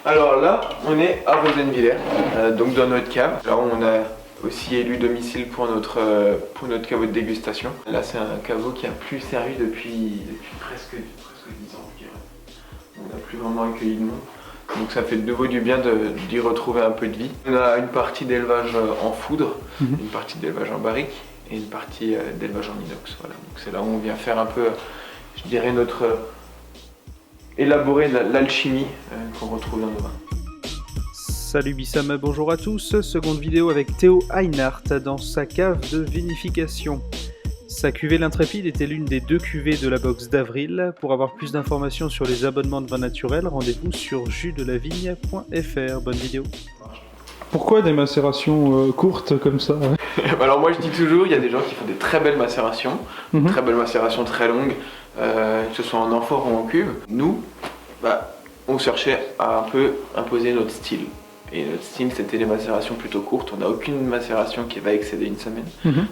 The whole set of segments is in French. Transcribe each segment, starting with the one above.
Alors là, on est à Rosenwiller, donc dans notre cave. Là, on a aussi élu domicile pour notre caveau de dégustation. Là, c'est un caveau qui a plus servi depuis presque 10 ans, je dirais. On n'a plus vraiment accueilli de monde. Donc ça fait de nouveau du bien d'y retrouver un peu de vie. On a une partie d'élevage en foudre, une partie d'élevage en barrique et une partie d'élevage en inox. Voilà. Donc c'est là où on vient faire un peu, je dirais, élaborer l'alchimie qu'on retrouve dans nos vins. Salut Bissam, bonjour à tous. Seconde vidéo avec Théo Einhardt dans sa cave de vinification. Sa cuvée l'Intrépide était l'une des 2 cuvées de la box d'avril. Pour avoir plus d'informations sur les abonnements de vins naturels, rendez-vous sur jusdelavigne.fr. Bonne vidéo. Pourquoi des macérations courtes comme ça? Alors moi je dis toujours, il y a des gens qui font des très belles macérations, très belles macérations très longues, que ce soit en amphore ou en cuve. Nous, on cherchait à un peu imposer notre style. Et notre style, c'était des macérations plutôt courtes. On n'a aucune macération qui va excéder une semaine,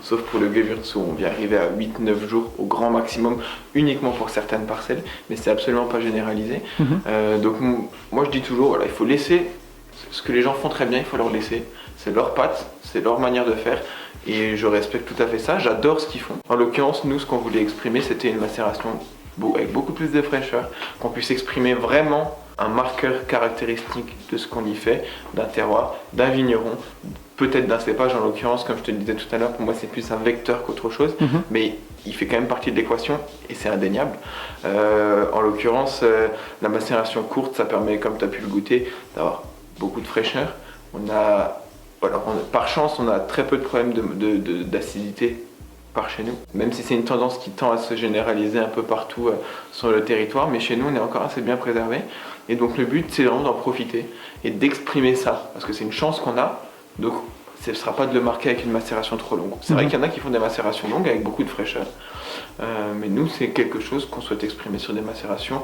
sauf pour le Gewürz où on vient arriver à 8-9 jours au grand maximum, uniquement pour certaines parcelles, mais c'est absolument pas généralisé. Donc moi je dis toujours, voilà, il faut laisser ce que les gens font très bien, il faut leur laisser. C'est leur patte, c'est leur manière de faire, et je respecte tout à fait ça, j'adore ce qu'ils font. En l'occurrence, nous, ce qu'on voulait exprimer, c'était une macération avec beaucoup plus de fraîcheur, qu'on puisse exprimer vraiment un marqueur caractéristique de ce qu'on y fait, d'un terroir, d'un vigneron, peut-être d'un cépage en l'occurrence, comme je te le disais tout à l'heure, pour moi c'est plus un vecteur qu'autre chose, mais il fait quand même partie de l'équation et c'est indéniable. En l'occurrence, la macération courte, ça permet, comme tu as pu le goûter, d'avoir beaucoup de fraîcheur. Par chance, on a très peu de problèmes d'acidité par chez nous, même si c'est une tendance qui tend à se généraliser un peu partout sur le territoire, mais chez nous on est encore assez bien préservé, et donc le but c'est vraiment d'en profiter et d'exprimer ça, parce que c'est une chance qu'on a, donc ce ne sera pas de le marquer avec une macération trop longue. C'est vrai qu'il y en a qui font des macérations longues avec beaucoup de fraîcheur, mais nous c'est quelque chose qu'on souhaite exprimer sur des macérations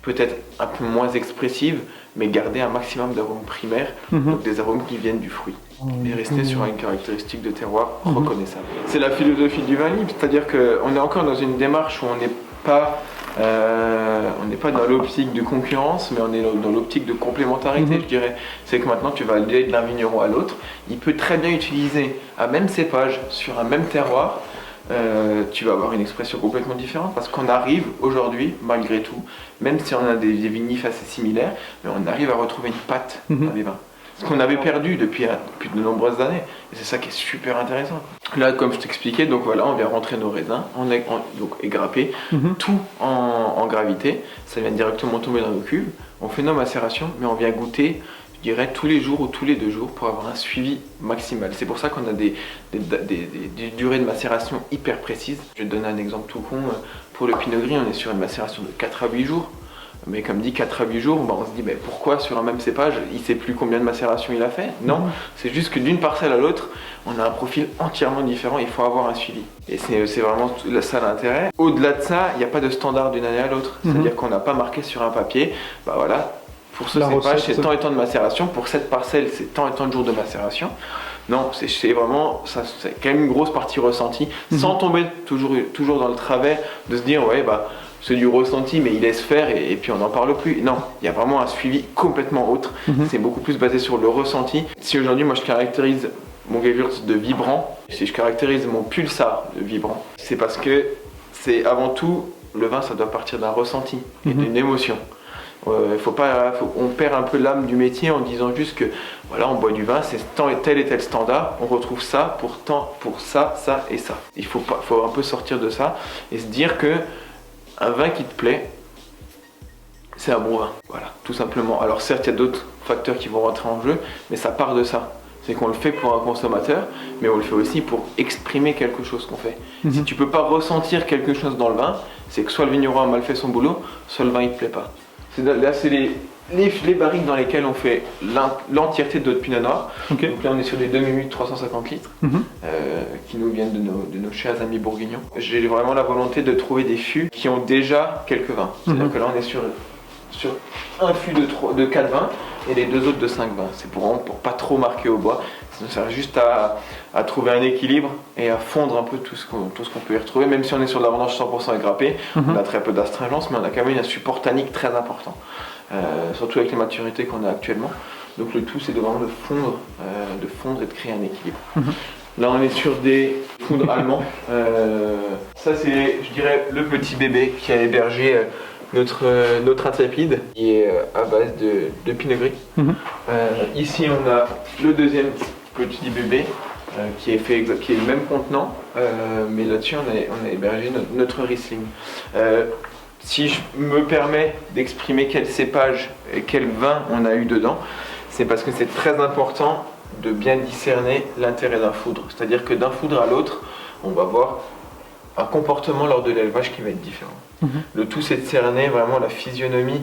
peut-être un peu moins expressives, mais garder un maximum d'arômes primaires, donc des arômes qui viennent du fruit, et rester sur une caractéristique de terroir reconnaissable. C'est la philosophie du vin libre, c'est-à-dire qu'on est encore dans une démarche où on n'est pas dans l'optique de concurrence, mais on est dans l'optique de complémentarité, je dirais. C'est que maintenant tu vas aller d'un vigneron à l'autre, il peut très bien utiliser un même cépage sur un même terroir. Tu vas avoir une expression complètement différente parce qu'on arrive aujourd'hui, malgré tout, même si on a des vinifs assez similaires, mais on arrive à retrouver une patte dans les vins. Ce qu'on avait perdu depuis de nombreuses années. Et c'est ça qui est super intéressant. Là, comme je t'expliquais, donc voilà, on vient rentrer nos raisins, donc égrapper, tout en gravité. Ça vient directement tomber dans nos cuves. On fait nos macérations, mais on vient goûter, je dirais, tous les jours ou tous les 2 jours pour avoir un suivi maximal. C'est pour ça qu'on a des durées de macération hyper précises. Je vais te donner un exemple tout con. Pour le Pinot Gris, on est sur une macération de 4 à 8 jours. Mais comme dit 4 à 8 jours, on se dit mais pourquoi sur un même cépage, il ne sait plus combien de macération il a fait? Non, c'est juste que d'une parcelle à l'autre, on a un profil entièrement différent, il faut avoir un suivi. Et c'est vraiment ça l'intérêt. Au-delà de ça, il n'y a pas de standard d'une année à l'autre. C'est-à-dire qu'on n'a pas marqué sur un papier, pour ce cépage, c'est tant et tant de macération, pour cette parcelle, c'est tant et tant de jours de macération. Non, c'est vraiment, c'est quand même une grosse partie ressentie, sans tomber toujours dans le travers de se dire, c'est du ressenti, mais il laisse faire et puis on n'en parle plus. Non, il y a vraiment un suivi complètement autre. C'est beaucoup plus basé sur le ressenti. Si aujourd'hui, moi, je caractérise mon Gewürz de vibrant, si je caractérise mon pulsar de vibrant, c'est parce que c'est avant tout, le vin, ça doit partir d'un ressenti et d'une émotion. On perd un peu l'âme du métier en disant juste que voilà, on boit du vin, c'est tel et tel standard, on retrouve ça pour ça, ça et ça. Il faut un peu sortir de ça et se dire que un vin qui te plaît, c'est un bon vin. Voilà, tout simplement. Alors certes, il y a d'autres facteurs qui vont rentrer en jeu, mais ça part de ça. C'est qu'on le fait pour un consommateur, mais on le fait aussi pour exprimer quelque chose qu'on fait. Si tu peux pas ressentir quelque chose dans le vin, c'est que soit le vigneron a mal fait son boulot, soit le vin il te plaît pas. Là, c'est les barriques dans lesquelles on fait l'entièreté de notre pinot noir. Donc là, on est sur des demi-minutes 350 litres qui nous viennent de nos chers amis bourguignons. J'ai vraiment la volonté de trouver des fûts qui ont déjà quelques vins. C'est-à-dire que là, on est sur sur un fût de 4 vins et les deux autres de 5 vins. C'est pour pas trop marquer au bois. Ça nous sert juste à trouver un équilibre et à fondre un peu tout ce qu'on peut y retrouver. Même si on est sur de la vendange 100% égrappée, on a très peu d'astringence, mais on a quand même un support tannique très important. Surtout avec les maturités qu'on a actuellement. Donc le tout, c'est de vraiment de fondre et de créer un équilibre. Là, on est sur des foudres allemands. Ça, c'est, je dirais, le petit bébé qui a hébergé notre intrépide, qui est à base de pinot gris. Ici, on a le deuxième petit bébé qui est le même contenant, mais là-dessus, on a hébergé notre Riesling. Si je me permets d'exprimer quel cépage et quel vin on a eu dedans, c'est parce que c'est très important de bien discerner l'intérêt d'un foudre. C'est-à-dire que d'un foudre à l'autre, on va voir un comportement lors de l'élevage qui va être différent. Le tout, c'est de cerner vraiment la physionomie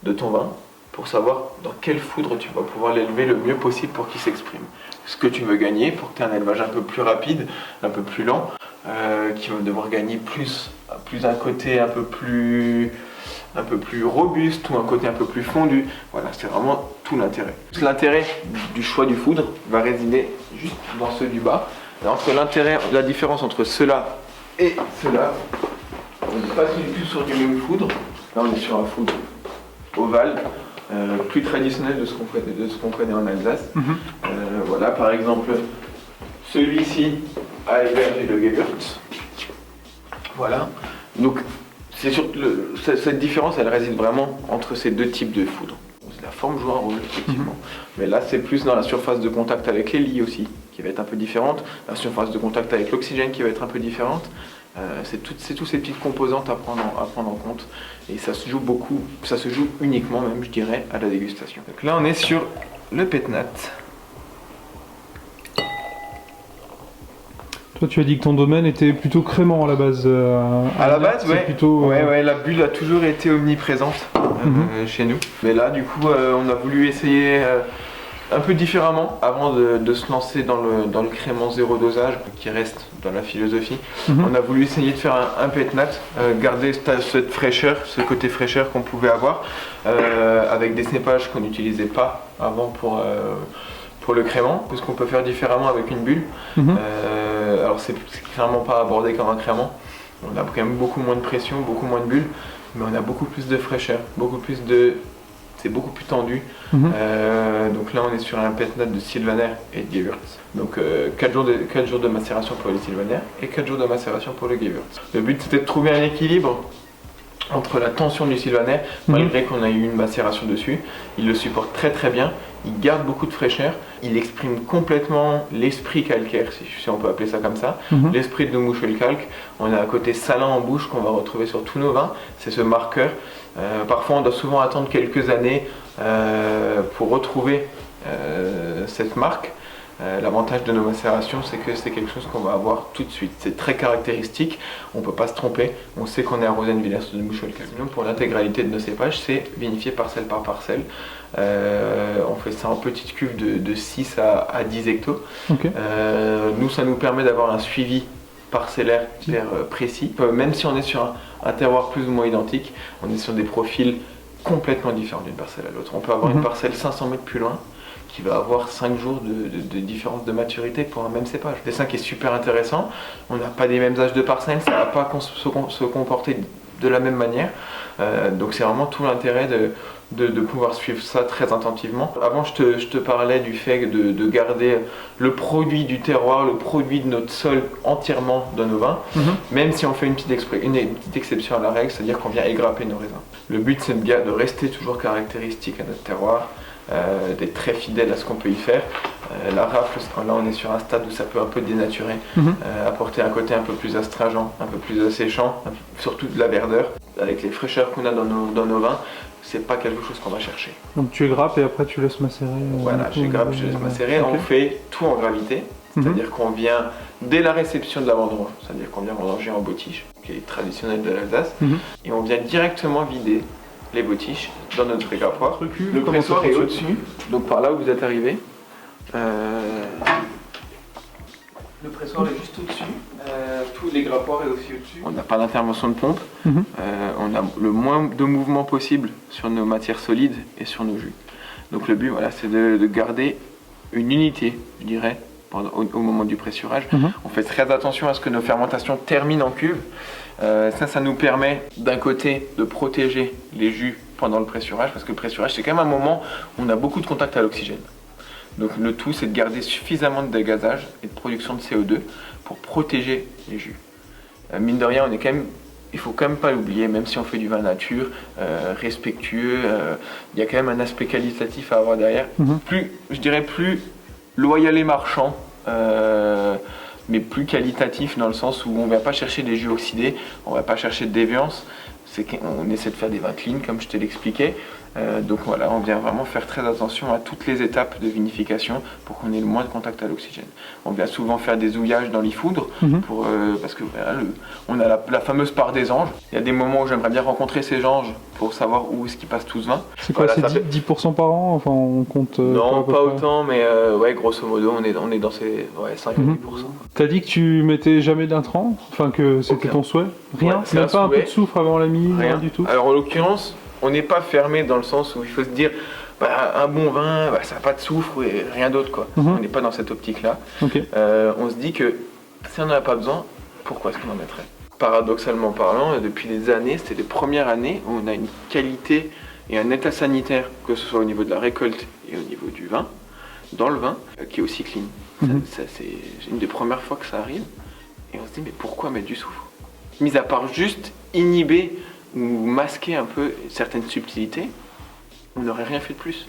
de ton vin pour savoir dans quel foudre tu vas pouvoir l'élever le mieux possible pour qu'il s'exprime. Ce que tu veux gagner pour que tu aies un élevage un peu plus rapide, un peu plus lent, qui va devoir gagner plus un côté un peu plus robuste ou un côté un peu plus fondu. Voilà, c'est vraiment tout l'intérêt. L'intérêt du choix du foudre va résider juste dans ceux du bas. La différence entre ceux-là et ceux-là, on n'est pas du tout sur du même foudre. Là, on est sur un foudre ovale, plus traditionnel de ce qu'on connaît en Alsace. Voilà, par exemple, celui-ci a hébergé le Gewürz. Voilà. Donc, cette différence, elle réside vraiment entre ces deux types de foudre. La forme joue un rôle, effectivement. Mais là, c'est plus dans la surface de contact avec les lies aussi, qui va être un peu différente. La surface de contact avec l'oxygène qui va être un peu différente. C'est toutes ces petites composantes à prendre en compte. Et ça se joue uniquement même, je dirais, à la dégustation. Donc là, on est sur le Pétnat. Toi, tu as dit que ton domaine était plutôt crémant à la base. À la base, ouais. Plutôt, ouais, la bulle a toujours été omniprésente chez nous. Mais là, du coup, on a voulu essayer un peu différemment avant de se lancer dans le crément zéro dosage, qui reste dans la philosophie. On a voulu essayer de faire un Pétnat, garder cette fraîcheur, ce côté fraîcheur qu'on pouvait avoir, avec des cépages qu'on n'utilisait pas avant pour le crément, parce qu'on peut faire différemment avec une bulle. Alors c'est clairement pas abordé comme un crément. On a quand même beaucoup moins de pression, beaucoup moins de bulles, mais on a beaucoup plus de fraîcheur, c'est beaucoup plus tendu. Donc là on est sur un Pétnat de Sylvaner et de Gewürz. Donc 4 jours de macération pour les Sylvaner et 4 jours de macération pour le Gewürz. Le but c'était de trouver un équilibre entre la tension du Sylvaner, malgré qu'on a eu une macération dessus. Il le supporte très très bien, il garde beaucoup de fraîcheur, il exprime complètement l'esprit calcaire, si on peut appeler ça comme ça, l'esprit de nos mouches et le calque. On a un côté salin en bouche qu'on va retrouver sur tous nos vins, c'est ce marqueur. Parfois on doit souvent attendre quelques années pour retrouver cette marque. L'avantage de nos macérations, c'est que c'est quelque chose qu'on va avoir tout de suite. C'est très caractéristique, on ne peut pas se tromper. On sait qu'on est arrosé à une village de mouche et le calque. Sinon, pour l'intégralité de nos cépages, c'est vinifié parcelle par parcelle. On fait ça en petites cuves de 6 à 10 hectos. Nous, ça nous permet d'avoir un suivi parcellaire hyper précis. Même si on est sur un terroir plus ou moins identique, on est sur des profils complètement différents d'une parcelle à l'autre. On peut avoir une parcelle 500 mètres plus loin qui va avoir 5 jours de différence de maturité pour un même cépage. C'est ça qui est super intéressant. On n'a pas des mêmes âges de parcelles, ça ne va pas se comporter de la même manière. Donc c'est vraiment tout l'intérêt de pouvoir suivre ça très attentivement. Avant, je te parlais du fait de garder le produit du terroir, le produit de notre sol entièrement dans nos vins, même si on fait une petite exception à la règle, c'est-à-dire qu'on vient égrapper nos raisins. Le but, c'est de rester toujours caractéristique à notre terroir, d'être très fidèle à ce qu'on peut y faire. La rafle, là on est sur un stade où ça peut un peu dénaturer, apporter un côté un peu plus astringent, un peu plus asséchant, surtout de la verdeur. Avec les fraîcheurs qu'on a dans nos vins, c'est pas quelque chose qu'on va chercher. Donc tu égrappes et après tu laisses macérer. Voilà, j'égrappe, je laisse macérer. On fait tout en gravité, c'est-à-dire qu'on vient dès la réception de la vendange, c'est-à-dire qu'on vient vendanger en bottiche, qui est traditionnel de l'Alsace, et on vient directement vider les bottiches dans notre égrappoir. Le pressoir est au-dessus, donc par là où vous êtes arrivé. Le pressoir est juste au-dessus, tous les grappoirs est aussi au-dessus. On n'a pas d'intervention de pompe, on a le moins de mouvement possible sur nos matières solides et sur nos jus. Donc le but, voilà, c'est de garder une unité, je dirais, au moment du pressurage. On fait très attention à ce que nos fermentations terminent en cuve. Ça nous permet d'un côté de protéger les jus pendant le pressurage, parce que le pressurage c'est quand même un moment où on a beaucoup de contact à l'oxygène. Donc le tout c'est de garder suffisamment de dégazage et de production de CO2 pour protéger les jus. Mine de rien, il faut quand même pas l'oublier, même si on fait du vin nature, respectueux, il y a quand même un aspect qualitatif à avoir derrière. Je dirais plus loyal et marchand, mais plus qualitatif dans le sens où on ne va pas chercher des jus oxydés, on ne va pas chercher de déviance, on essaie de faire des vins clean comme je te l'expliquais. Donc voilà, on vient vraiment faire très attention à toutes les étapes de vinification pour qu'on ait le moins de contact à l'oxygène. On vient souvent faire des houillages dans l'ifoudre parce que voilà, on a la fameuse part des anges. Il y a des moments où j'aimerais bien rencontrer ces anges pour savoir où est-ce qu'ils passent tout ce vin. C'est quoi, voilà, c'est 10% par an? Enfin, on compte non, pas autant, mais ouais, grosso modo, on est dans ces 5 à 10%. T'as dit que tu mettais jamais d'intrants? Enfin, que c'était ton souhait? Rien? Ouais, même pas un peu de soufre avant la mine? Rien du tout? Alors en l'occurrence, on n'est pas fermé dans le sens où il faut se dire un bon vin, ça n'a pas de soufre et rien d'autre, quoi. On n'est pas dans cette optique-là. On se dit que si on n'en a pas besoin, pourquoi est-ce qu'on en mettrait? Paradoxalement parlant, depuis des années, c'était les premières années où on a une qualité et un état sanitaire, que ce soit au niveau de la récolte et au niveau du vin, dans le vin, qui est aussi clean. Ça, c'est une des premières fois que ça arrive. Et on se dit, mais pourquoi mettre du soufre? Mis à part juste inhiber ou masquer un peu certaines subtilités, on n'aurait rien fait de plus.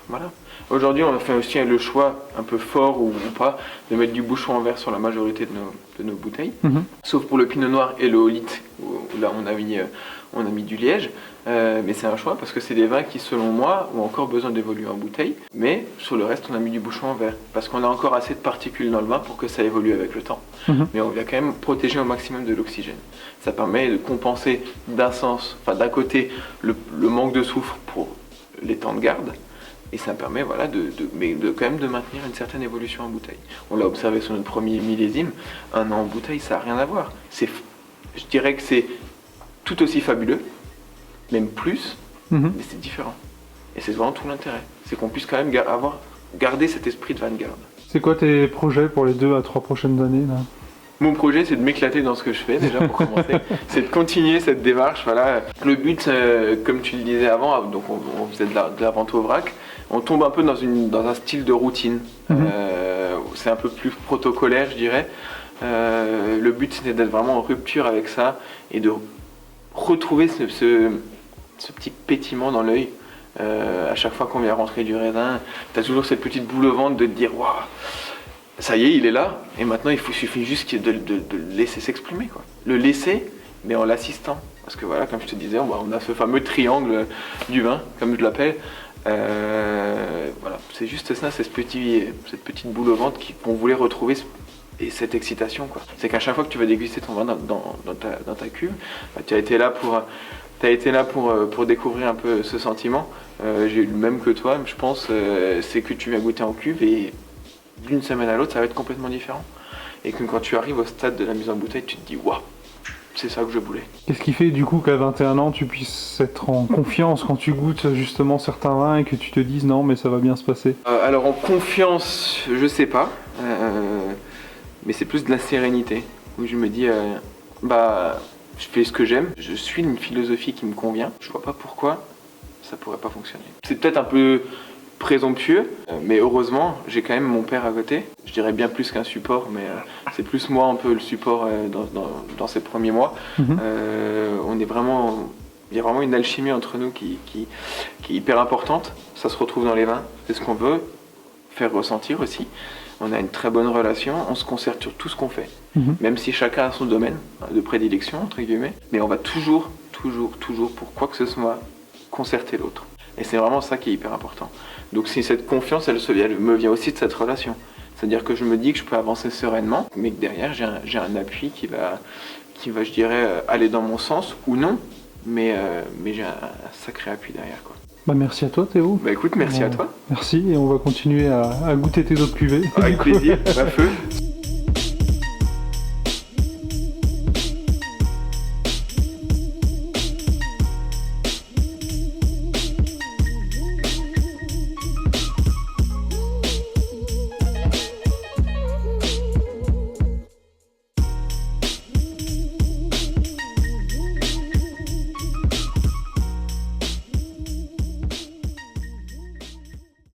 Voilà. Aujourd'hui, on a fait aussi le choix un peu fort ou pas de mettre du bouchon en verre sur la majorité de nos bouteilles, sauf pour le pinot noir et le haut-litre où là on a mis du liège, mais c'est un choix parce que c'est des vins qui, selon moi, ont encore besoin d'évoluer en bouteille, mais sur le reste on a mis du bouchon en verre parce qu'on a encore assez de particules dans le vin pour que ça évolue avec le temps. Mais on vient quand même protéger au maximum de l'oxygène. Ça permet de compenser d'un côté le manque de soufre pour les temps de garde, et ça permet voilà, de quand même de maintenir une certaine évolution en bouteille. On l'a observé sur notre premier millésime, 1 an en bouteille, ça n'a rien à voir. Je dirais que c'est tout aussi fabuleux, même plus, mais c'est différent. Et c'est vraiment tout l'intérêt. C'est qu'on puisse quand même garder cet esprit de vanguard. C'est quoi tes projets pour les 2 à 3 prochaines années là? Mon projet, c'est de m'éclater dans ce que je fais, déjà pour commencer. C'est de continuer cette démarche. Voilà. Le but, comme tu le disais avant, donc on faisait de la vente au vrac. On tombe un peu dans un style de routine. C'est un peu plus protocolaire, je dirais. Le but, c'était d'être vraiment en rupture avec ça et de retrouver ce petit pétiment dans l'œil. À chaque fois qu'on vient rentrer du raisin, tu as toujours cette petite boule au ventre de te dire « Waouh !» Ça y est, il est là, et maintenant il suffit juste de le laisser s'exprimer, quoi. Le laisser, mais en l'assistant. Parce que voilà, comme je te disais, on a ce fameux triangle du vin, comme je l'appelle. Voilà, c'est juste ça, c'est cette petite boule au ventre qu'on voulait retrouver, et cette excitation, quoi. C'est qu'à chaque fois que tu vas déguster ton vin dans ta cuve, tu as été là pour découvrir un peu ce sentiment. J'ai eu le même que toi, je pense, c'est que tu viens goûter en cuve, et d'une semaine à l'autre, ça va être complètement différent. Et que quand tu arrives au stade de la mise en bouteille, tu te dis « Waouh, c'est ça que je voulais ». Qu'est-ce qui fait du coup qu'à 21 ans, tu puisses être en confiance quand tu goûtes justement certains vins et que tu te dises « Non, mais ça va bien se passer ». Alors en confiance, je sais pas, mais c'est plus de la sérénité, où je me dis je fais ce que j'aime, je suis une philosophie qui me convient, je vois pas pourquoi ça pourrait pas fonctionner. C'est peut-être un peu présomptueux, mais heureusement j'ai quand même mon père à côté. Je dirais bien plus qu'un support, mais c'est plus moi un peu le support dans ces premiers mois. Il y a vraiment une alchimie entre nous qui est hyper importante. Ça se retrouve dans les vins, c'est ce qu'on veut faire ressentir aussi. On a une très bonne relation, on se concerte sur tout ce qu'on fait, même si chacun a son domaine de prédilection entre guillemets, mais on va toujours pour quoi que ce soit concerter l'autre. Et c'est vraiment ça qui est hyper important. Donc si cette confiance, elle me vient aussi de cette relation. C'est-à-dire que je me dis que je peux avancer sereinement, mais que derrière, j'ai un appui qui va, je dirais, aller dans mon sens ou non, mais j'ai un sacré appui derrière, quoi. Merci à toi Théo. Écoute, merci à toi. Merci, et on va continuer à goûter tes autres cuvées. Avec plaisir, à feu.